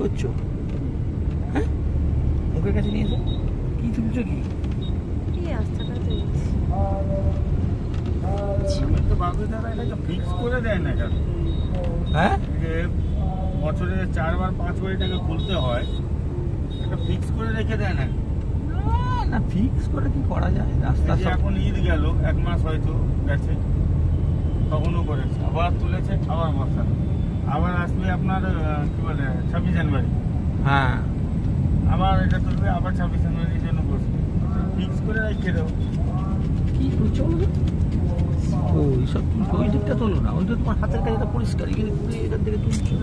করছো? হ্যাঁ, মুখের কাছে নিয়ে এসো। কি তুলছো কি? তো বাবু দাদা এটাকে ফিক্স করে দেয় না কেন? হ্যাঁ, যে বছরে 4 বার 5 বার এটাকে খুলতে হয়, এটা ফিক্স করে রেখে দেয় না। না ফিক্স করে কি করা যায়? রাস্তা এই যে এখন ঈদ গেল, 1 মাস হয়তো গেছে, তখনও করেছে, আবার তুলেছে, আবার বর্ষা, আবার আসবে আপনার কি বলে 26 জানুয়ারি, হ্যাঁ, আবার এটা তুলবে, আবার 26 জানুয়ারির জন্য বসবে। ফিক্স করে রেখে দেবো। কি করছো বলো তো? ও এইসব তুলছো, ওই দিকটা তোলো না, ওইটা তোমার হাতের কাছে পরিষ্কার, এখানে তুলে এটার দিকে তুলছো।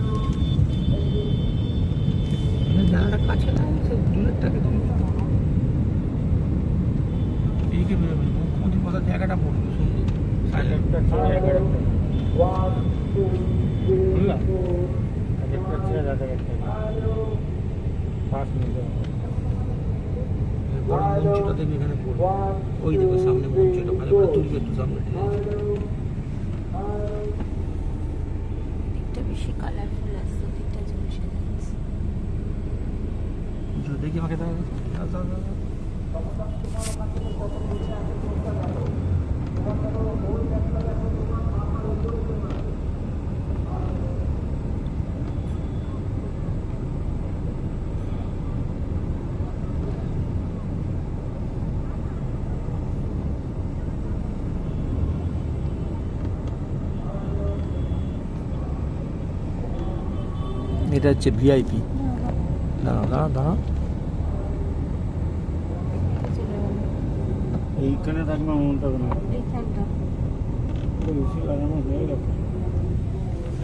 জায়গাটা কাছে না, সব দূরেরটাকে তুলছো। এইদিকে বেরোবে, মুখ্যমন্ত্রী কথার জায়গাটা পড়বে সুন্দর। একটা ছেড়ে একটা বুঝলাম, একটা ছেড়ে একটা পাঁচ মিনিট বড় মঞ্চটা দেবে এখানে পড়বে, ওই দিকে সামনে মঞ্চটা ভালো করে তুলবে একটু সামনে থেকে। দিকটা বেশি কালারফুল আসছে, দিকটা ঝলসে যাচ্ছে। দেখি আমাকে দাও, দাও, দাও, দাও, দাও। এটা হচ্ছে ভিআইপি। দাঁড়াও দাঁড়াও দাঁড়াও, এইখানে থাকবে মনটা না, এইখানটা বেশি লাগানো হয়ে গেছে।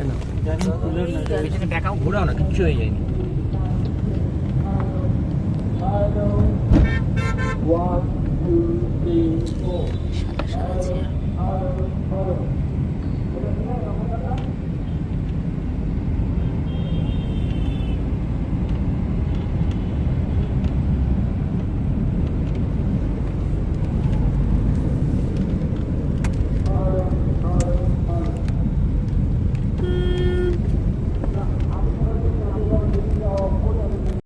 এই নাও। জানি তুলে না পেছনে ব্যাকআপ ঘোরাও না, কিচ্ছু হয়ে যায়নি। সাদা সাদা চেয়ার।